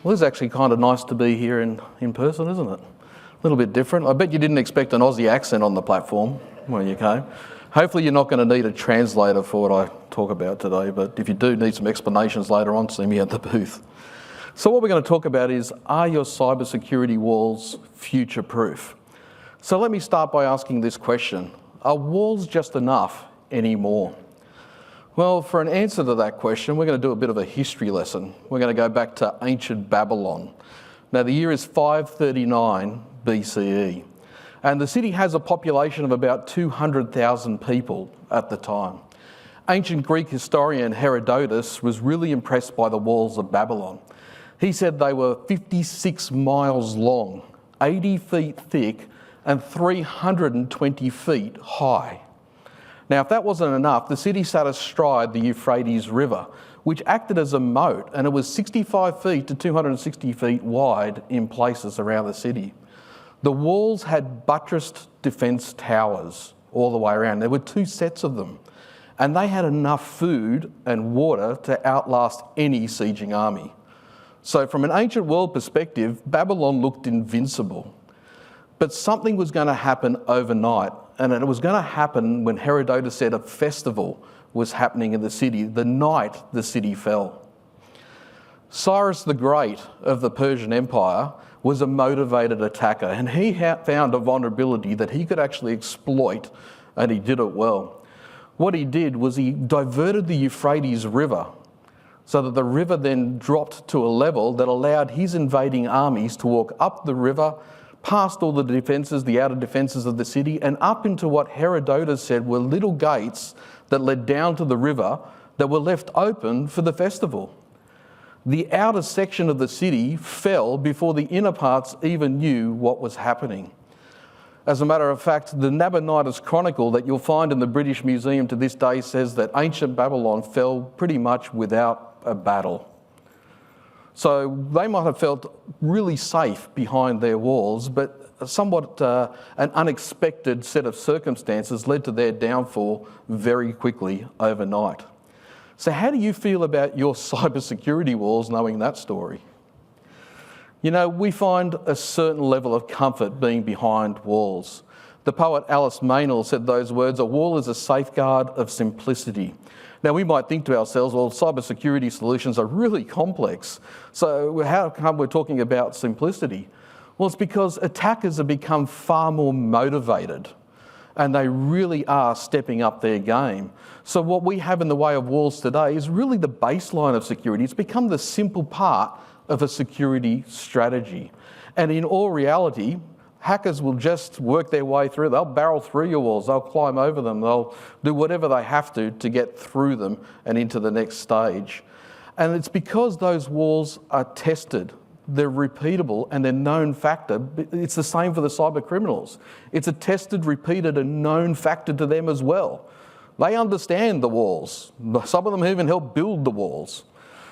Well, it's actually kind of nice to be here in person, isn't it? A little bit different. I bet you didn't expect an Aussie accent on the platform when you came. Hopefully you're not going to need a translator for what I talk about today, but if you do need some explanations later on, see me at the booth. So what we're going to talk about is, are your cybersecurity walls future-proof? So let me start by asking this question. Are walls just enough anymore? Well, for an answer to that question, we're going to do a bit of a history lesson. We're going to go back to ancient Babylon. Now, the year is 539 BCE, and the city has a population of about 200,000 people at the time. Ancient Greek historian Herodotus was really impressed by the walls of Babylon. He said they were 56 miles long, 80 feet thick, and 320 feet high. Now, if that wasn't enough, the city sat astride the Euphrates River, which acted as a moat, and it was 65 feet to 260 feet wide in places around the city. The walls had buttressed defence towers all the way around. There were 2 sets of them, and they had enough food and water to outlast any sieging army. So from an ancient world perspective, Babylon looked invincible. But something was going to happen overnight, and it was going to happen when Herodotus said a festival was happening in the city, the night the city fell. Cyrus the Great of the Persian Empire was a motivated attacker, and he found a vulnerability that he could actually exploit, and he did it well. What he did was he diverted the Euphrates River so that the river then dropped to a level that allowed his invading armies to walk up the river, past all the defences, the outer defences of the city, and up into what Herodotus said were little gates that led down to the river that were left open for the festival. The outer section of the city fell before the inner parts even knew what was happening. As a matter of fact, the Nabonidus Chronicle that you'll find in the British Museum to this day says that ancient Babylon fell pretty much without a battle. So they might have felt really safe behind their walls, but somewhat an unexpected set of circumstances led to their downfall very quickly overnight. So how do you feel about your cybersecurity walls knowing that story? You know, we find a certain level of comfort being behind walls. The poet Alice Meynell said those words, "A wall is a safeguard of simplicity." Now, we might think to ourselves, well, cybersecurity solutions are really complex, so how come we're talking about simplicity? Well, it's because attackers have become far more motivated, and they really are stepping up their game. So what we have in the way of walls today is really the baseline of security. It's become the simple part of a security strategy. And in all reality, hackers will just work their way through. They'll barrel through your walls, they'll climb over them, they'll do whatever they have to get through them and into the next stage. And it's because those walls are tested, they're repeatable, and they're known factor. It's the same for the cyber criminals. It's a tested, repeated, and known factor to them as well. They understand the walls. Some of them even help build the walls.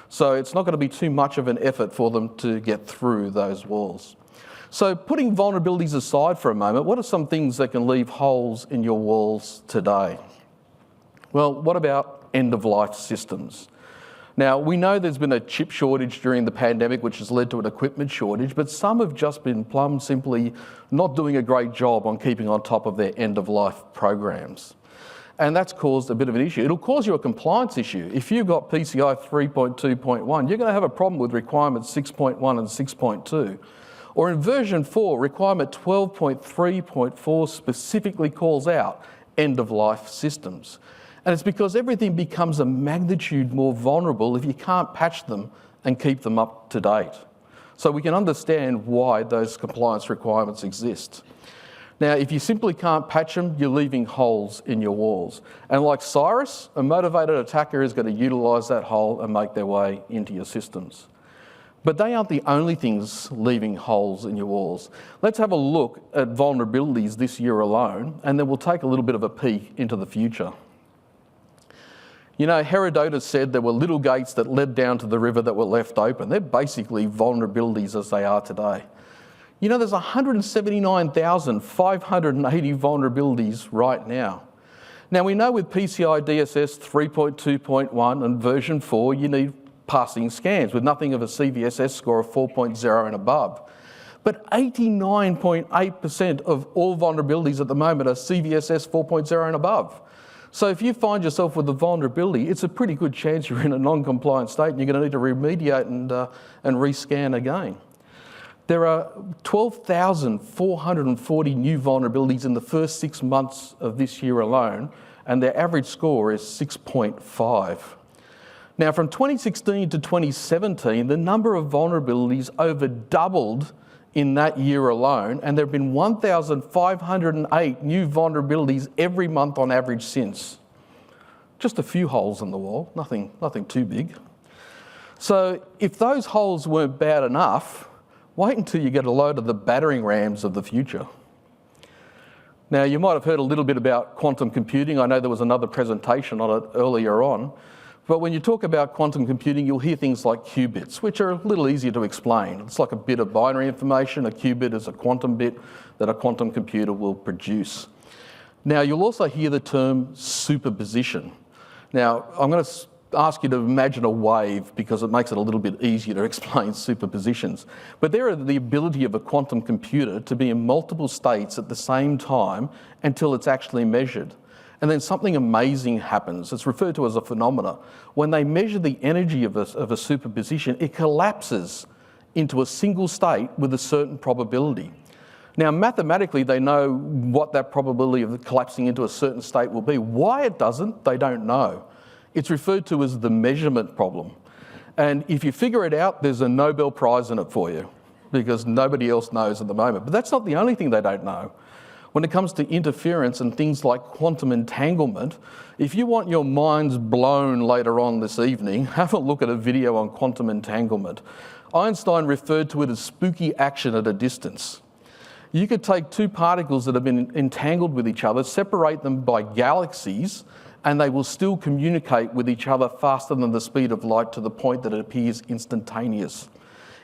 So it's not going to be too much of an effort for them to get through those walls. So putting vulnerabilities aside for a moment, what are some things that can leave holes in your walls today? Well, what about end-of-life systems? Now, we know there's been a chip shortage during the pandemic, which has led to an equipment shortage, but some have just been plumb simply not doing a great job on keeping on top of their end-of-life programs. And that's caused a bit of an issue. It'll cause you a compliance issue. If you've got PCI 3.2.1, you're going to have a problem with requirement 6.1 and 6.2. Or in version 4, requirement 12.3.4 specifically calls out end-of-life systems. And it's because everything becomes a magnitude more vulnerable if you can't patch them and keep them up to date. So we can understand why those compliance requirements exist. Now, if you simply can't patch them, you're leaving holes in your walls. And like Cyrus, a motivated attacker is going to utilise that hole and make their way into your systems. But they aren't the only things leaving holes in your walls. Let's have a look at vulnerabilities this year alone, and then we'll take a little bit of a peek into the future. You know, Herodotus said there were little gates that led down to the river that were left open. They're basically vulnerabilities as they are today. You know, there's 179,580 vulnerabilities right now. Now, we know with PCI DSS 3.2.1 and version 4, you need passing scans with nothing of a CVSS score of 4.0 and above. But 89.8% of all vulnerabilities at the moment are CVSS 4.0 and above. So if you find yourself with a vulnerability, it's a pretty good chance you're in a non-compliant state and you're going to need to remediate and rescan again. There are 12,440 new vulnerabilities in the first 6 months of this year alone, and their average score is 6.5. Now, from 2016 to 2017, the number of vulnerabilities over doubled in that year alone, and there have been 1,508 new vulnerabilities every month on average since. Just a few holes in the wall, nothing too big. So if those holes weren't bad enough, wait until you get a load of the battering rams of the future. Now, you might have heard a little bit about quantum computing. I know there was another presentation on it earlier on. But when you talk about quantum computing, you'll hear things like qubits, which are a little easier to explain. It's like a bit of binary information. A qubit is a quantum bit that a quantum computer will produce. Now, you'll also hear the term superposition. Now, I'm going to ask you to imagine a wave because it makes it a little bit easier to explain superpositions. But there are the ability of a quantum computer to be in multiple states at the same time until it's actually measured. And then something amazing happens. It's referred to as a phenomena. When they measure the energy of a superposition, it collapses into a single state with a certain probability. Now, mathematically, they know what that probability of collapsing into a certain state will be. Why it doesn't, they don't know. It's referred to as the measurement problem. And if you figure it out, there's a Nobel Prize in it for you because nobody else knows at the moment. But that's not the only thing they don't know. When it comes to interference and things like quantum entanglement, if you want your minds blown later on this evening, have a look at a video on quantum entanglement. Einstein referred to it as spooky action at a distance. You could take two particles that have been entangled with each other, separate them by galaxies, and they will still communicate with each other faster than the speed of light to the point that it appears instantaneous.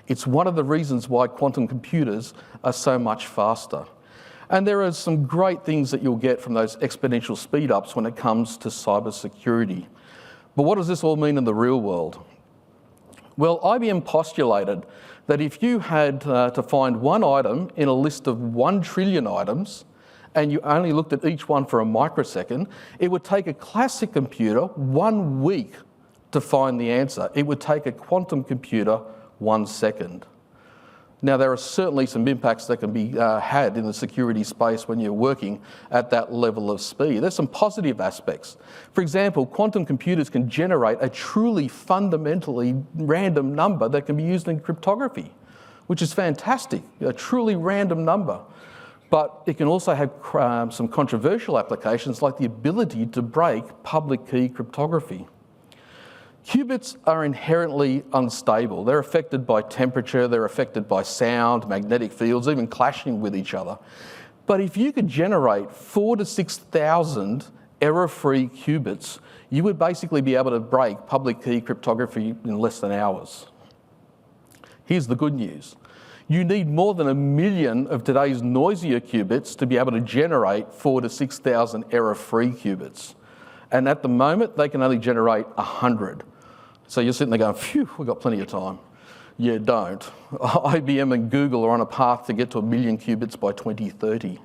It's one of the reasons why quantum computers are so much faster. And there are some great things that you'll get from those exponential speed-ups when it comes to cybersecurity. But what does this all mean in the real world? Well, IBM postulated that if you had to find one item in a list of 1 trillion items, and you only looked at each one for a microsecond, it would take a classic computer 1 week to find the answer. It would take a quantum computer 1 second. Now, there are certainly some impacts that can be had in the security space when you're working at that level of speed. There's some positive aspects. For example, quantum computers can generate a truly fundamentally random number that can be used in cryptography, which is fantastic, a truly random number. But it can also have some controversial applications like the ability to break public key cryptography. Qubits are inherently unstable. They're affected by temperature, they're affected by sound, magnetic fields, even clashing with each other. But if you could generate 4,000 to 6,000 error-free qubits, you would basically be able to break public key cryptography in less than hours. Here's the good news. You need more than 1 million of today's noisier qubits to be able to generate 4,000 to 6,000 error-free qubits. And at the moment, they can only generate 100. So you're sitting there going, phew, we've got plenty of time. You don't. IBM and Google are on a path to get to 1 million qubits by 2030.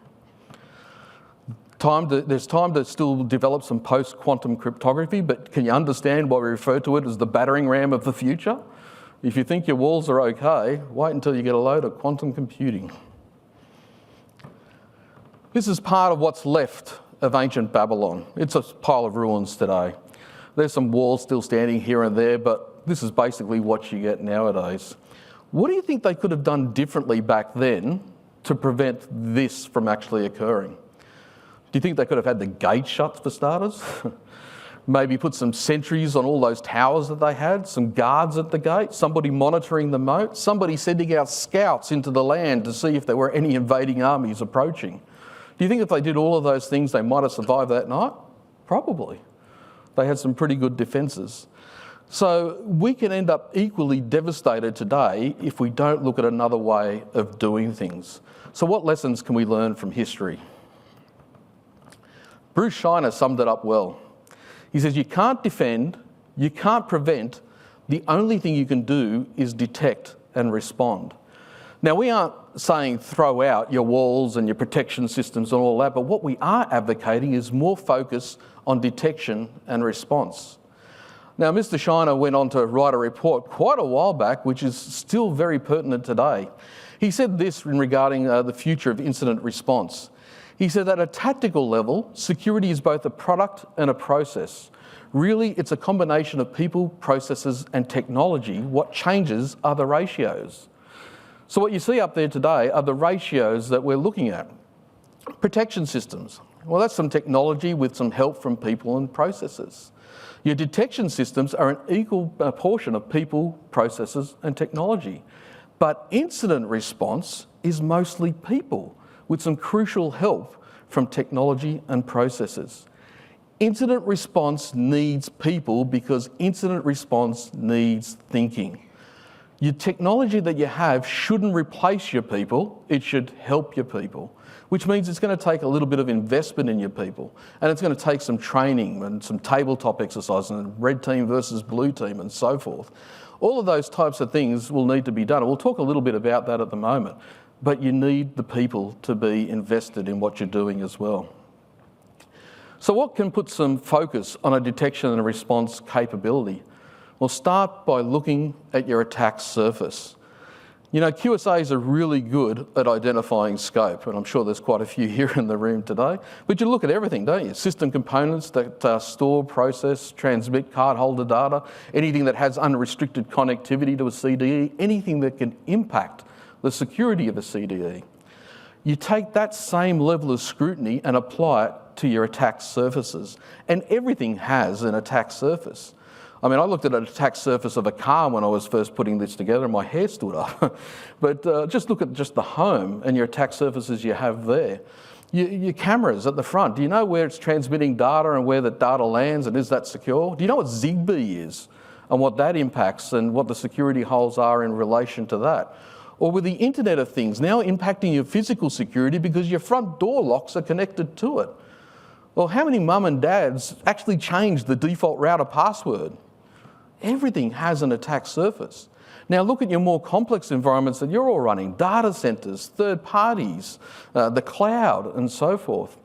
There's time to still develop some post-quantum cryptography, but can you understand why we refer to it as the battering ram of the future? If you think your walls are okay, wait until you get a load of quantum computing. This is part of what's left of ancient Babylon. It's a pile of ruins today. There's some walls still standing here and there, but this is basically what you get nowadays. What do you think they could have done differently back then to prevent this from actually occurring? Do you think they could have had the gate shut for starters? Maybe put some sentries on all those towers that they had, some guards at the gate, somebody monitoring the moat, somebody sending out scouts into the land to see if there were any invading armies approaching. Do you think if they did all of those things, they might have survived that night? Probably. They had some pretty good defences. So we can end up equally devastated today if we don't look at another way of doing things. So what lessons can we learn from history? Bruce Shiner summed it up well. He says, you can't defend, you can't prevent, The only thing you can do is detect and respond. Now, we aren't saying throw out your walls and your protection systems and all that, but what we are advocating is more focus on detection and response. Now, Mr. Shiner went on to write a report quite a while back, which is still very pertinent today. He said this regarding the future of incident response. He said, at a tactical level, security is both a product and a process. Really, it's a combination of people, processes, and technology. What changes are the ratios. So what you see up there today are the ratios that we're looking at. Protection systems. Well, that's some technology with some help from people and processes. Your detection systems are an equal portion of people, processes, and technology. But incident response is mostly people, with some crucial help from technology and processes. Incident response needs people because incident response needs thinking. Your technology that you have shouldn't replace your people, it should help your people, which means it's going to take a little bit of investment in your people, and it's going to take some training and some tabletop exercise and red team versus blue team and so forth. All of those types of things will need to be done. We'll talk a little bit about that at the moment, but you need the people to be invested in what you're doing as well. So what can put some focus on a detection and a response capability? Well, start by looking at your attack surface. You know, QSAs are really good at identifying scope, and I'm sure there's quite a few here in the room today, but you look at everything, don't you? System components that store, process, transmit cardholder data, anything that has unrestricted connectivity to a CDE, anything that can impact the security of a CDE. You take that same level of scrutiny and apply it to your attack surfaces, and everything has an attack surface. I mean, I looked at an attack surface of a car when I was first putting this together and my hair stood up. But just look at just the home and your attack surfaces you have there. Your cameras at the front, do you know where it's transmitting data and where the data lands and is that secure? Do you know what ZigBee is and what that impacts and what the security holes are in relation to that? Or with the Internet of Things now impacting your physical security because your front door locks are connected to it. Well, how many mum and dads actually changed the default router password? Everything has an attack surface. Now look at your more complex environments that you're all running, data centers, third parties, the cloud and so forth.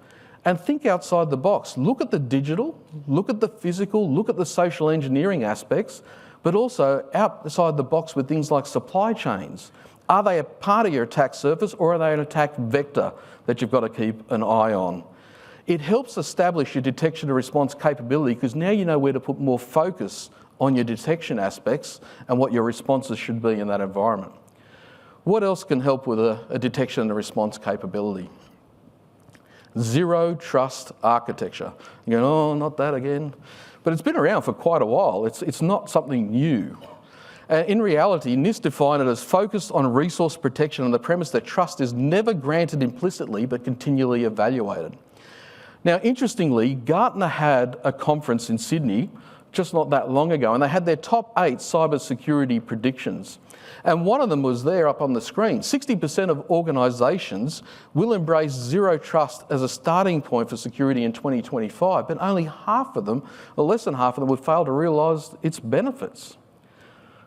And think outside the box. Look at the digital, look at the physical, look at the social engineering aspects, but also outside the box with things like supply chains. Are they a part of your attack surface or are they an attack vector that you've got to keep an eye on? It helps establish your detection and response capability because now you know where to put more focus on your detection aspects and what your responses should be in that environment. What else can help with a detection and response capability? Zero trust architecture. You go, oh, not that again. But it's been around for quite a while. It's not something new. In reality, NIST defined it as focused on resource protection on the premise that trust is never granted implicitly but continually evaluated. Now, interestingly, Gartner had a conference in Sydney just not that long ago, and they had their top 8 cybersecurity predictions. And one of them was there up on the screen. 60% of organisations will embrace zero trust as a starting point for security in 2025, but only half of them, or less than half of them, would fail to realise its benefits.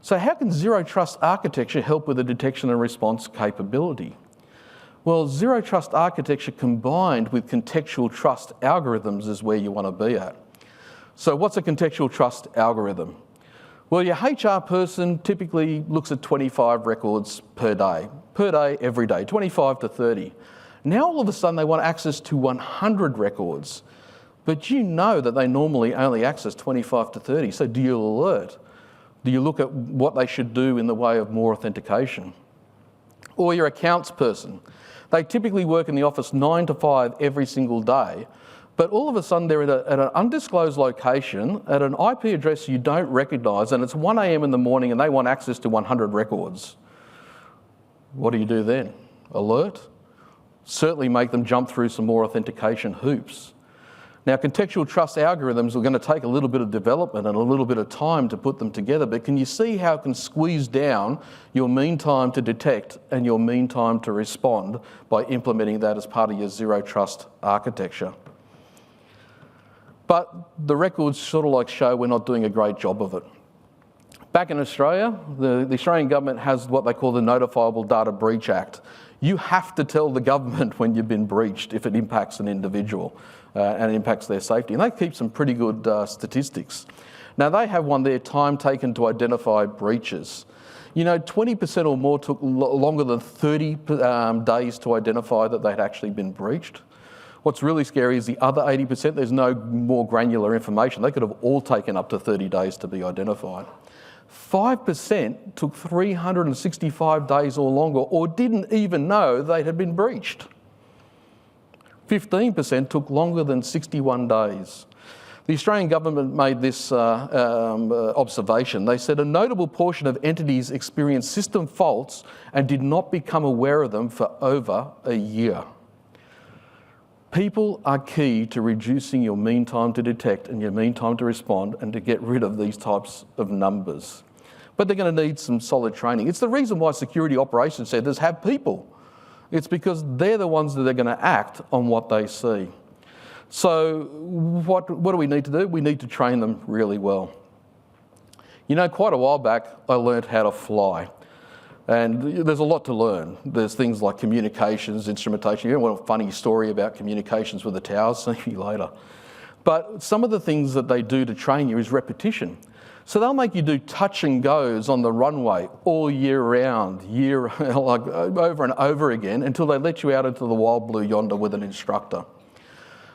So how can zero trust architecture help with the detection and response capability? Well, zero trust architecture combined with contextual trust algorithms is where you want to be at. So what's a contextual trust algorithm? Well, your HR person typically looks at 25 records per day, every day, 25 to 30. Now all of a sudden they want access to 100 records, but you know that they normally only access 25 to 30, so do you alert? Do you look at what they should do in the way of more authentication? Or your accounts person. They typically work in the office 9 to 5 every single day, but all of a sudden they're at an undisclosed location at an IP address you don't recognise, and it's 1 a.m. in the morning and they want access to 100 records. What do you do then? Alert? Certainly make them jump through some more authentication hoops. Now, contextual trust algorithms are going to take a little bit of development and a little bit of time to put them together, but can you see how it can squeeze down your mean time to detect and your mean time to respond by implementing that as part of your zero trust architecture? But the records sort of like show we're not doing a great job of it. Back in Australia, the Australian government has what they call the Notifiable Data Breach Act. You have to tell the government when you've been breached if it impacts an individual and it impacts their safety. And they keep some pretty good statistics. Now, they have one there, time taken to identify breaches. 20% or more took longer than 30 days to identify that they'd actually been breached. What's really scary is the other 80%, there's no more granular information. They could have all taken up to 30 days to be identified. 5% took 365 days or longer, or didn't even know they had been breached. 15% took longer than 61 days. The Australian government made this observation. They said a notable portion of entities experienced system faults and did not become aware of them for over a year. People are key to reducing your mean time to detect and your mean time to respond and to get rid of these types of numbers. But they're going to need some solid training. It's the reason why security operations centres have people. It's because they're the ones that are going to act on what they see. So what do we need to do? We need to train them really well. Quite a while back, I learned how to fly. And there's a lot to learn. There's things like communications, instrumentation. You don't want a funny story about communications with the towers, see me later. But some of the things that they do to train you is repetition. So they'll make you do touch and goes on the runway all year round, like over and over again, until they let you out into the wild blue yonder with an instructor.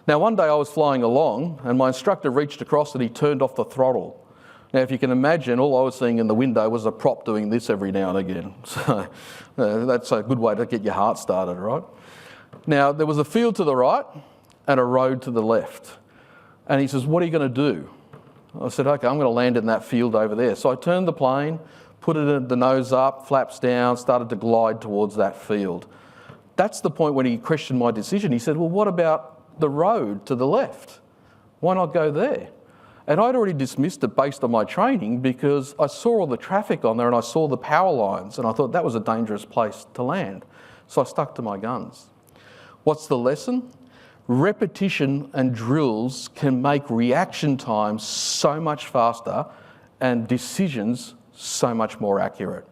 Now, one day I was flying along and my instructor reached across and he turned off the throttle. Now, if you can imagine, all I was seeing in the window was a prop doing this every now and again. So that's a good way to get your heart started, right? Now, there was a field to the right and a road to the left. And he says, "What are you going to do?" I said, "Okay, I'm going to land in that field over there." So I turned the plane, put it the nose up, flaps down, started to glide towards that field. That's the point when he questioned my decision. He said, "Well, what about the road to the left? Why not go there?" And I'd already dismissed it based on my training because I saw all the traffic on there and I saw the power lines and I thought that was a dangerous place to land. So I stuck to my guns. What's the lesson? Repetition and drills can make reaction times so much faster and decisions so much more accurate.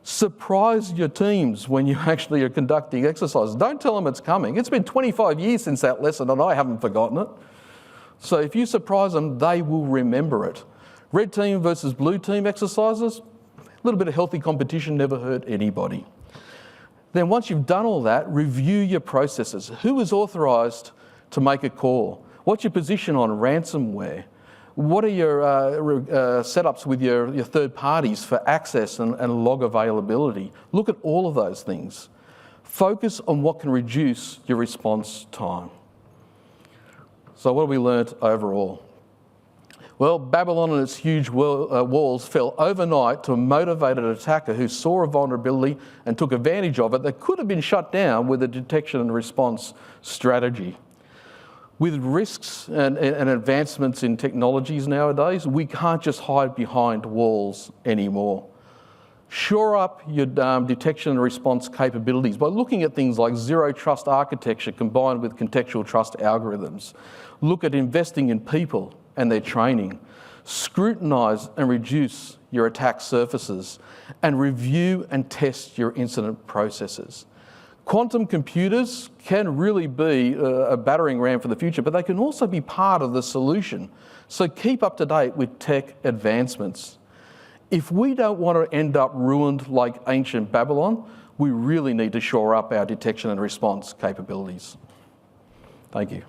Surprise your teams when you actually are conducting exercises. Don't tell them it's coming. It's been 25 years since that lesson and I haven't forgotten it. So if you surprise them, they will remember it. Red team versus blue team exercises, a little bit of healthy competition never hurt anybody. Then once you've done all that, review your processes. Who is authorised to make a call? What's your position on ransomware? What are your setups with your third parties for access and log availability? Look at all of those things. Focus on what can reduce your response time. So what have we learnt overall? Well, Babylon and its huge walls fell overnight to a motivated attacker who saw a vulnerability and took advantage of it that could have been shut down with a detection and response strategy. With risks and advancements in technologies nowadays, we can't just hide behind walls anymore. Shore up your detection and response capabilities by looking at things like zero trust architecture combined with contextual trust algorithms. Look at investing in people and their training. Scrutinise and reduce your attack surfaces and review and test your incident processes. Quantum computers can really be a battering ram for the future, but they can also be part of the solution. So keep up to date with tech advancements. If we don't want to end up ruined like ancient Babylon, we really need to shore up our detection and response capabilities. Thank you.